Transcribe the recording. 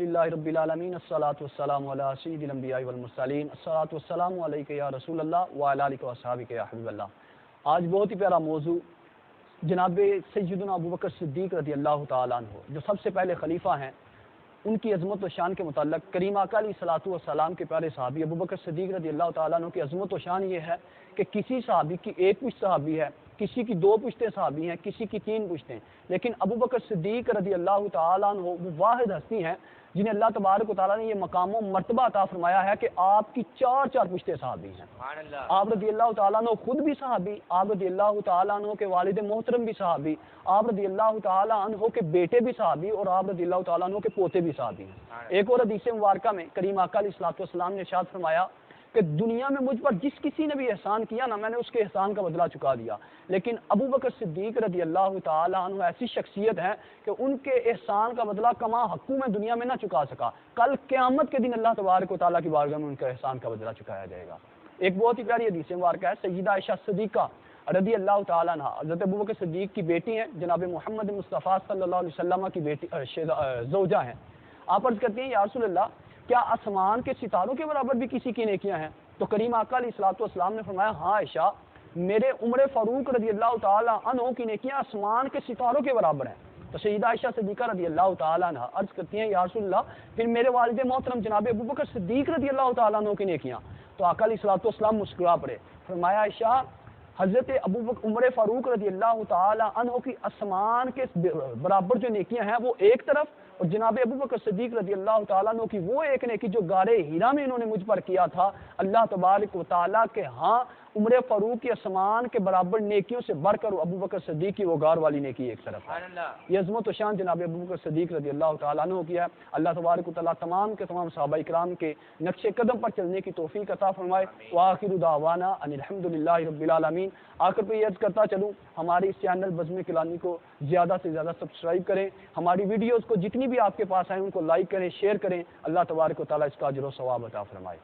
الحمدللہ رب العالمین الصلاۃ والسلام علی سید الانبیاء والمرسلین الصلاۃ والسلام علیک یا رسول اللہ وعلی آلک واصحابک یا حبیب اللہ۔ آج بہت ہی پیارا موضوع جناب سیدنا ابوبکر صدیق رضی اللہ تعالیٰ عنہ جو سب سے پہلے خلیفہ ہیں، ان کی عظمت و شان کے متعلق کریم آقا علیہ الصلاۃ والسلام کے پیارے صحابی ابوبکر صدیق رضی اللہ تعالیٰ عنہ کی عظمت و شان یہ ہے کہ کسی صحابی کی ایک پشت صحابی ہے، کسی کی دو پشتیں صحابی ہیں، کسی کی تین پشتیں، لیکن ابوبکر صدیق رضی اللہ تعالیٰ عنہ وہ واحد ہستی ہیں جنہیں اللہ تبارک و تعالیٰ نے یہ مقام و مرتبہ عطا فرمایا ہے کہ آپ کی چار چار پشتیں صحابی ہیں۔ آپ رضی اللہ تعالیٰ عنہ خود بھی صحابی، آپ رضی اللہ تعالیٰ عنہ کے والد محترم بھی صحابی، آپ رضی اللہ تعالیٰ عنہ کے بیٹے بھی صحابی اور آپ رضی اللہ تعالیٰ عنہ کے پوتے بھی صحابی ہیں۔ ایک اور حدیث مبارکہ میں کریم آقا علیہ الصلوۃ والسلام نے ارشاد فرمایا کہ دنیا میں مجھ پر جس کسی نے بھی احسان کیا نا، میں نے اس کے احسان کا بدلہ چکا دیا، لیکن ابوبکر صدیق رضی اللہ تعالیٰ عنہ ایسی شخصیت ہے کہ ان کے احسان کا بدلہ کما حقوں میں دنیا میں نہ چکا سکا، کل قیامت کے دن اللہ تبارک و تعالیٰ کی بارگاہ میں ان کے احسان کا بدلہ چکایا جائے گا۔ ایک بہت ہی پیاری حدیث مبارکہ ہے، سیدہ عائشہ صدیقہ رضی اللہ تعالیٰ عنہ حضرت ابوبکر صدیق کی بیٹی ہیں، جناب محمد مصطفیٰ صلی اللہ علیہ وسلم کی بیٹی زوجہ ہیں۔ آپ عرض کرتی ہیں یا رسول اللہ کیا آسمان کے ستاروں کے برابر بھی کسی کی نیکیاں ہیں؟ تو کریم آقا علیہ الصلوۃ والسلام نے فرمایا ہاں عائشہ، میرے عمر فاروق رضی اللہ تعالیٰ عنہ کی نیکیاں آسمان کے ستاروں کے برابر ہیں۔ تو سیدہ عائشہ صدیقہ رضی اللہ تعالیٰ عنہ عرض کرتی ہیں یا رسول اللہ پھر میرے والد محترم جناب ابوبکر صدیق رضی اللہ تعالیٰ عنہ کی نیکیاں؟ تو آقا علیہ الصلوۃ والسلام مسکرا پڑے، فرمایا عائشہ حضرت ابوبکر عمر فاروق رضی اللہ تعالیٰ عنہ کی آسمان کے برابر جو نیکیاں ہیں وہ ایک طرف، اور جناب ابوبکر صدیق رضی اللہ تعالیٰ عنہ کی وہ ایک نیکی جو غارِ ہیرا میں انہوں نے مجھ پر کیا تھا، اللہ تبارک و تعالیٰ کے ہاں عمر فاروق کی آسمان کے برابر نیکیوں سے بڑھ کر ابوبکر صدیق کی وہ غار والی نیکی ایک طرف ہے۔ یہ عظمت و شان جناب ابوبکر صدیق رضی اللہ تعالیٰ عنہ کی ہے۔ اللہ تبارک و تعالیٰ تمام کے تمام صحابہ کرام کے نقش قدم پر چلنے کی توفیق عطا فرمائے۔ وآخر دعوانا ان الحمدللہ رب العالمین۔ آخر پہ یہ عرض کرتا چلوں ہماری اس چینل بزم کیلانی کو زیادہ سے زیادہ سبسکرائب کریں، ہماری ویڈیوز کو جتنی بھی آپ کے پاس آئیں ان کو لائک کریں، شیئر کریں۔ اللہ تبارک و تعالیٰ اس کا اجر و ثواب عطا فرمائے۔